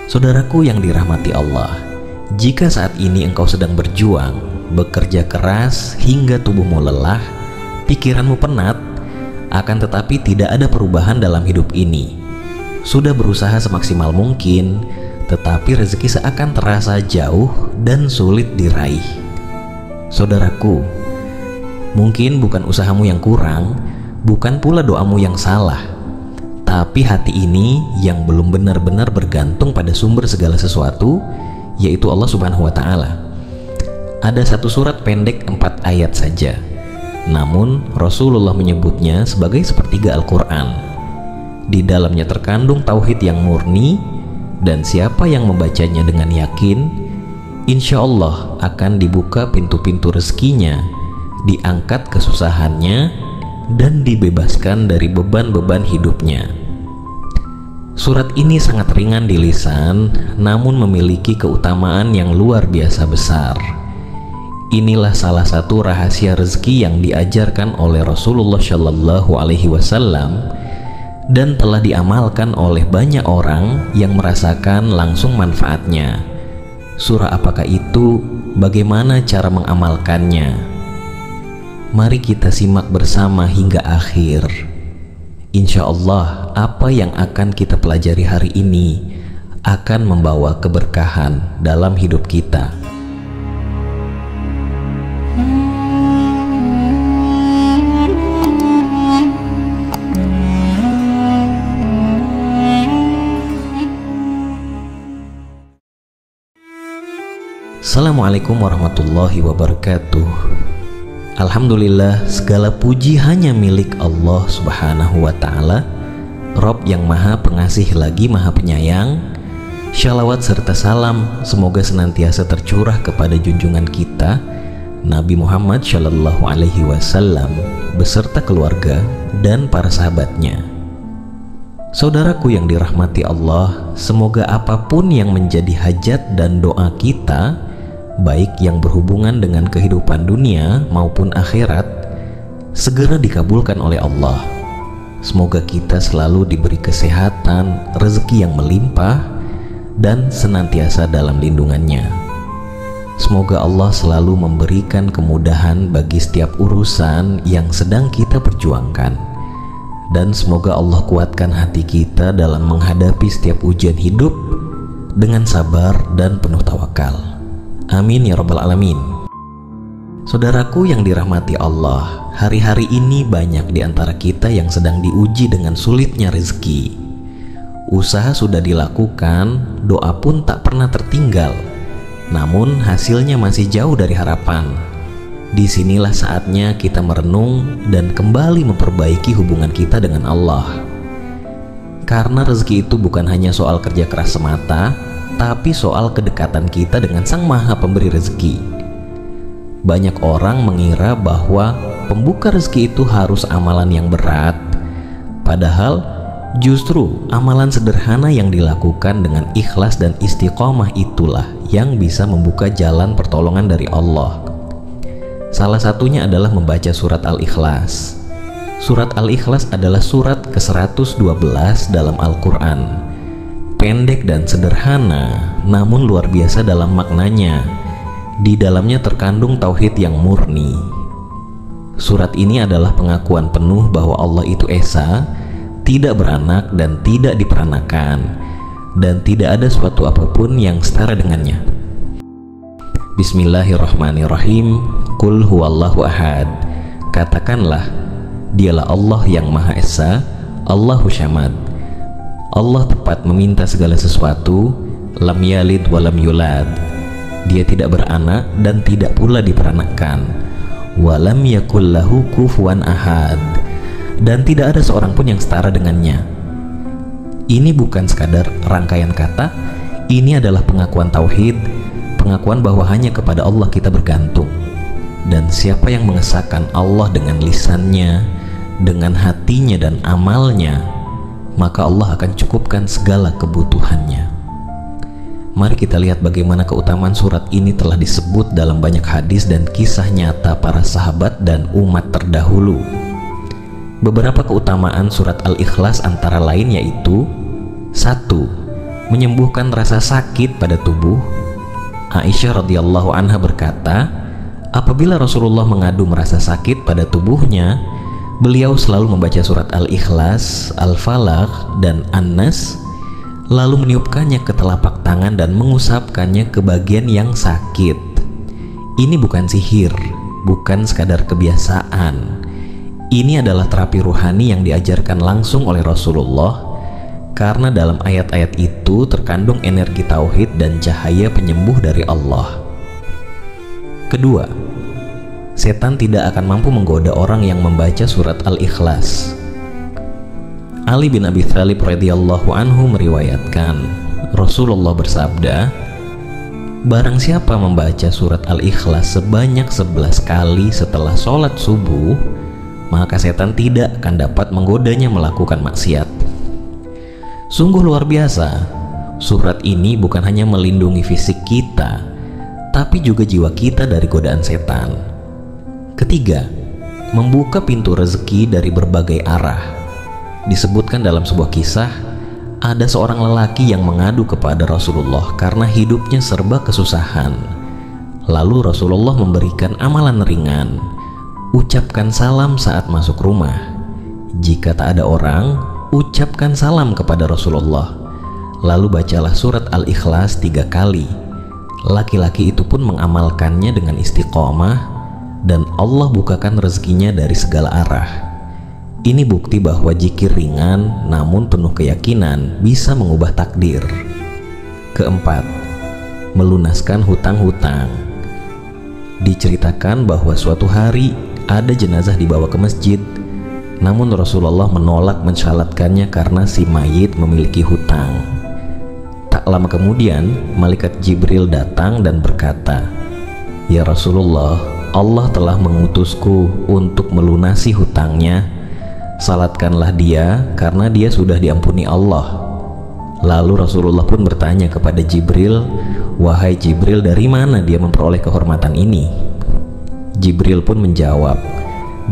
Saudaraku yang dirahmati Allah, jika saat ini engkau sedang berjuang, bekerja keras hingga tubuhmu lelah, pikiranmu penat, akan tetapi tidak ada perubahan dalam hidup ini, sudah berusaha semaksimal mungkin, tetapi rezeki seakan terasa jauh dan sulit diraih. Saudaraku, mungkin bukan usahamu yang kurang, bukan pula doamu yang salah, tapi hati ini yang belum benar-benar bergantung pada sumber segala sesuatu, yaitu Allah Subhanahu wa Ta'ala. Ada satu surat pendek 4 ayat saja, namun Rasulullah menyebutnya sebagai sepertiga Al-Quran. Di dalamnya terkandung tauhid yang murni, dan siapa yang membacanya dengan yakin, insya Allah akan dibuka pintu-pintu rezekinya, diangkat kesusahannya, dan dibebaskan dari beban-beban hidupnya. Surat ini sangat ringan di lisan, namun memiliki keutamaan yang luar biasa besar. Inilah salah satu rahasia rezeki yang diajarkan oleh Rasulullah Shallallahu Alaihi Wasallam dan telah diamalkan oleh banyak orang yang merasakan langsung manfaatnya. Surah apakah itu? Bagaimana cara mengamalkannya? Mari kita simak bersama hingga akhir. Insya Allah, apa yang akan kita pelajari hari ini akan membawa keberkahan dalam hidup kita. Assalamualaikum warahmatullahi wabarakatuh. Alhamdulillah, segala puji hanya milik Allah Subhanahu wa Ta'ala, Rob yang maha pengasih lagi maha penyayang. Shalawat serta salam semoga senantiasa tercurah kepada junjungan kita Nabi Muhammad Shallallahu Alaihi Wasallam beserta keluarga dan para sahabatnya. Saudaraku yang dirahmati Allah, semoga apapun yang menjadi hajat dan doa kita, baik yang berhubungan dengan kehidupan dunia maupun akhirat, segera dikabulkan oleh Allah. Semoga kita selalu diberi kesehatan, rezeki yang melimpah, dan senantiasa dalam lindungannya. Semoga Allah selalu memberikan kemudahan bagi setiap urusan yang sedang kita perjuangkan, dan semoga Allah kuatkan hati kita dalam menghadapi setiap ujian hidup dengan sabar dan penuh tawakal. Amin ya rabbal alamin. Saudaraku yang dirahmati Allah, hari-hari ini banyak di antara kita yang sedang diuji dengan sulitnya rezeki. Usaha sudah dilakukan, doa pun tak pernah tertinggal, namun hasilnya masih jauh dari harapan. Disinilah saatnya kita merenung dan kembali memperbaiki hubungan kita dengan Allah. Karena rezeki itu bukan hanya soal kerja keras semata, tapi soal kedekatan kita dengan Sang Maha Pemberi Rezeki. Banyak orang mengira bahwa pembuka rezeki itu harus amalan yang berat, padahal justru amalan sederhana yang dilakukan dengan ikhlas dan istiqomah itulah yang bisa membuka jalan pertolongan dari Allah. Salah satunya adalah membaca surat Al-Ikhlas. Surat Al-Ikhlas adalah surat ke-112 dalam Al-Quran. Pendek dan sederhana, namun luar biasa dalam maknanya. Di dalamnya terkandung tauhid yang murni. Surat ini adalah pengakuan penuh bahwa Allah itu Esa, tidak beranak dan tidak diperanakan, dan tidak ada suatu apapun yang setara dengannya. Bismillahirrahmanirrahim. Qul huwallahu ahad. Katakanlah, dialah Allah yang Maha Esa, Allahu Syamad. Allah tepat meminta segala sesuatu, lam yalid walam yulad. Dia tidak beranak dan tidak pula diperanakkan. Walam yakul lahu kufuwan ahad. Dan tidak ada seorang pun yang setara dengannya. Ini bukan sekadar rangkaian kata, ini adalah pengakuan tauhid, pengakuan bahwa hanya kepada Allah kita bergantung. Dan siapa yang mengesahkan Allah dengan lisannya, dengan hatinya dan amalnya, maka Allah akan cukupkan segala kebutuhannya. Mari kita lihat bagaimana keutamaan surat ini telah disebut dalam banyak hadis dan kisah nyata para sahabat dan umat terdahulu. Beberapa keutamaan surat Al-Ikhlas antara lain yaitu: 1. menyembuhkan rasa sakit pada tubuh. Aisyah radhiyallahu anha berkata, apabila Rasulullah mengadu merasa sakit pada tubuhnya, beliau selalu membaca surat Al-Ikhlas, Al-Falaq, dan An-Nas, lalu meniupkannya ke telapak tangan dan mengusapkannya ke bagian yang sakit. Ini bukan sihir, bukan sekadar kebiasaan. Ini adalah terapi ruhani yang diajarkan langsung oleh Rasulullah, karena dalam ayat-ayat itu terkandung energi tauhid dan cahaya penyembuh dari Allah. Kedua, setan tidak akan mampu menggoda orang yang membaca surat Al-Ikhlas. Ali bin Abi Thalib radhiyallahu anhu meriwayatkan, Rasulullah bersabda, barang siapa membaca surat Al-Ikhlas sebanyak 11 kali setelah sholat subuh, maka setan tidak akan dapat menggodanya melakukan maksiat. Sungguh luar biasa, surat ini bukan hanya melindungi fisik kita, tapi juga jiwa kita dari godaan setan. Ketiga, membuka pintu rezeki dari berbagai arah. Disebutkan dalam sebuah kisah, ada seorang lelaki yang mengadu kepada Rasulullah karena hidupnya serba kesusahan. Lalu Rasulullah memberikan amalan ringan, ucapkan salam saat masuk rumah. Jika tak ada orang, ucapkan salam kepada Rasulullah, lalu bacalah surat Al-Ikhlas 3 kali. Laki-laki itu pun mengamalkannya dengan istiqomah, dan Allah bukakan rezekinya dari segala arah. Ini bukti bahwa zikir ringan namun penuh keyakinan bisa mengubah takdir. Keempat, melunaskan hutang-hutang. Diceritakan bahwa suatu hari ada jenazah dibawa ke masjid, namun Rasulullah menolak mensyalatkannya karena si mayit memiliki hutang. Tak lama kemudian, malaikat Jibril datang dan berkata, "Ya Rasulullah, Allah telah mengutusku untuk melunasi hutangnya. Salatkanlah dia karena dia sudah diampuni Allah." Lalu Rasulullah pun bertanya kepada Jibril, "Wahai Jibril, dari mana dia memperoleh kehormatan ini?" Jibril pun menjawab,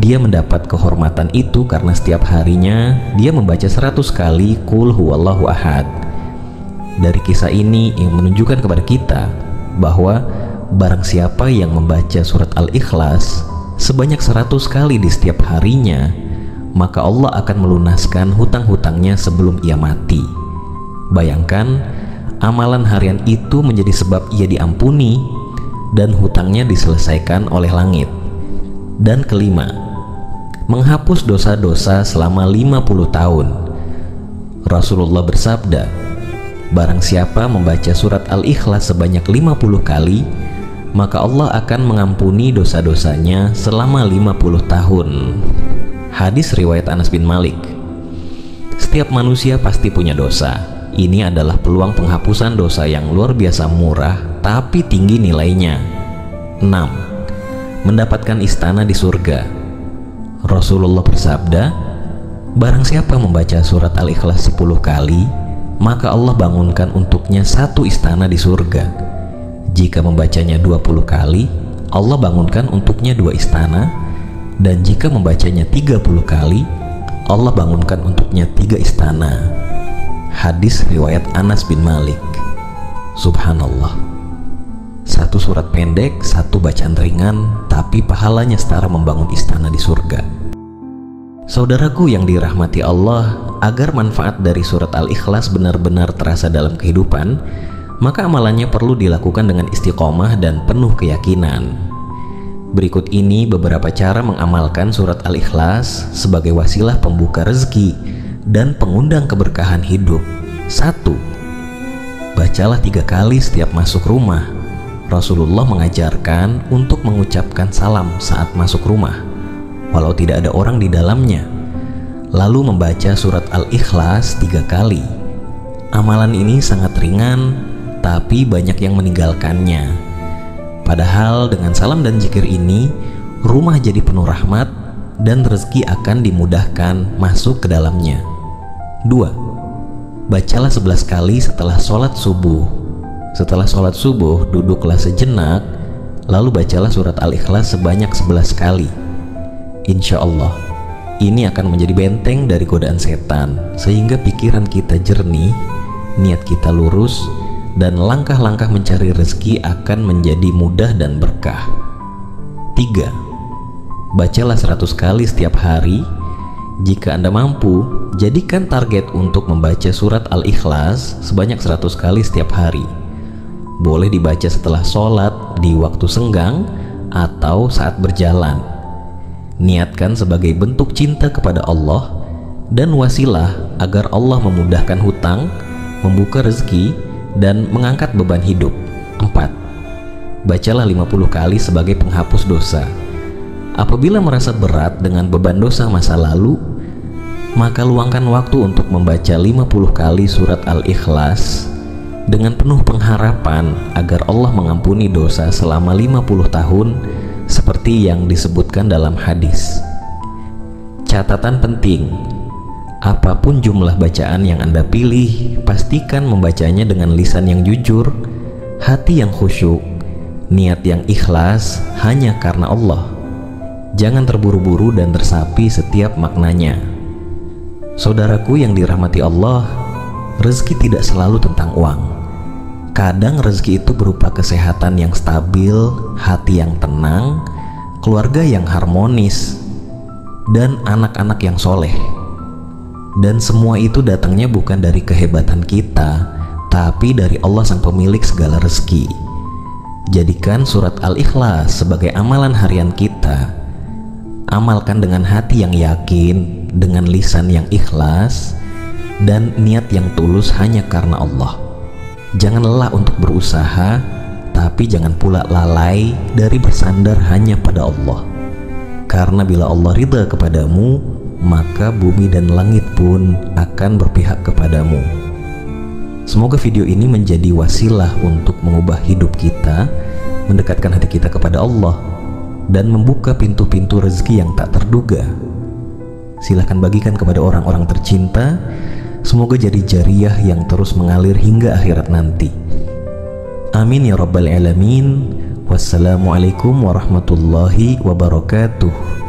dia mendapat kehormatan itu karena setiap harinya dia membaca 100 kali Qul huwallahu ahad. Dari kisah ini yang menunjukkan kepada kita bahwa barang siapa yang membaca surat Al-Ikhlas sebanyak 100 kali di setiap harinya, maka Allah akan melunaskan hutang-hutangnya sebelum ia mati. Bayangkan, amalan harian itu menjadi sebab ia diampuni dan hutangnya diselesaikan oleh langit. Dan kelima, menghapus dosa-dosa selama 50 tahun. Rasulullah bersabda, barang siapa membaca surat Al-Ikhlas sebanyak 50 kali, maka Allah akan mengampuni dosa-dosanya selama 50 tahun. Hadis riwayat Anas bin Malik. Setiap manusia pasti punya dosa. Ini adalah peluang penghapusan dosa yang luar biasa murah tapi tinggi nilainya. 6. Mendapatkan istana di surga. Rasulullah bersabda, barang siapa membaca surat Al-Ikhlas 10 kali, maka Allah bangunkan untuknya 1 istana di surga. Jika membacanya 20 kali, Allah bangunkan untuknya 2 istana, dan jika membacanya 30 kali, Allah bangunkan untuknya 3 istana. Hadis riwayat Anas bin Malik. Subhanallah, 1 surat pendek, 1 bacaan ringan, tapi pahalanya setara membangun istana di surga. Saudaraku yang dirahmati Allah, agar manfaat dari surat Al-Ikhlas benar-benar terasa dalam kehidupan, maka amalannya perlu dilakukan dengan istiqomah dan penuh keyakinan. Berikut ini beberapa cara mengamalkan surat Al-Ikhlas sebagai wasilah pembuka rezeki dan pengundang keberkahan hidup. 1. Bacalah 3 kali setiap masuk rumah. Rasulullah mengajarkan untuk mengucapkan salam saat masuk rumah, walau tidak ada orang di dalamnya. Lalu membaca surat Al-Ikhlas 3 kali. Amalan ini sangat ringan, tapi banyak yang meninggalkannya. Padahal dengan salam dan zikir ini, rumah jadi penuh rahmat dan rezeki akan dimudahkan masuk ke dalamnya. 2. Bacalah 11 kali setelah sholat subuh. Setelah sholat subuh, duduklah sejenak, lalu bacalah surat Al-Ikhlas sebanyak 11 kali. Insya Allah, ini akan menjadi benteng dari godaan setan, sehingga pikiran kita jernih niat kita lurus, dan langkah-langkah mencari rezeki akan menjadi mudah dan berkah. 3. Bacalah 100 kali setiap hari. Jika Anda mampu, jadikan target untuk membaca surat Al-Ikhlas sebanyak 100 kali setiap hari. Boleh dibaca setelah sholat, di waktu senggang, atau saat berjalan. Niatkan sebagai bentuk cinta kepada Allah dan wasilah agar Allah memudahkan hutang, membuka rezeki, dan mengangkat beban hidup. 4. Bacalah 50 kali sebagai penghapus dosa. Apabila merasa berat dengan beban dosa masa lalu, maka luangkan waktu untuk membaca 50 kali surat Al-Ikhlas dengan penuh pengharapan agar Allah mengampuni dosa selama 50 tahun seperti yang disebutkan dalam hadis. Catatan penting: apapun jumlah bacaan yang Anda pilih, pastikan membacanya dengan lisan yang jujur, hati yang khusyuk, niat yang ikhlas hanya karena Allah. Jangan terburu-buru dan tersapi setiap maknanya. Saudaraku yang dirahmati Allah, rezeki tidak selalu tentang uang. Kadang rezeki itu berupa kesehatan yang stabil, hati yang tenang, keluarga yang harmonis, dan anak-anak yang soleh. Dan semua itu datangnya bukan dari kehebatan kita, tapi dari Allah sang pemilik segala rezeki. Jadikan surat Al-Ikhlas sebagai amalan harian kita. Amalkan dengan hati yang yakin, dengan lisan yang ikhlas, dan niat yang tulus hanya karena Allah. Jangan lelah untuk berusaha, tapi jangan pula lalai dari bersandar hanya pada Allah. Karena bila Allah ridha kepadamu, maka bumi dan langit pun akan berpihak kepadamu. Semoga video ini menjadi wasilah untuk mengubah hidup kita, mendekatkan hati kita kepada Allah, dan membuka pintu-pintu rezeki yang tak terduga. Silahkan bagikan kepada orang-orang tercinta. Semoga jadi jariah yang terus mengalir hingga akhirat nanti. Amin ya rabbal alamin. Wassalamualaikum warahmatullahi wabarakatuh.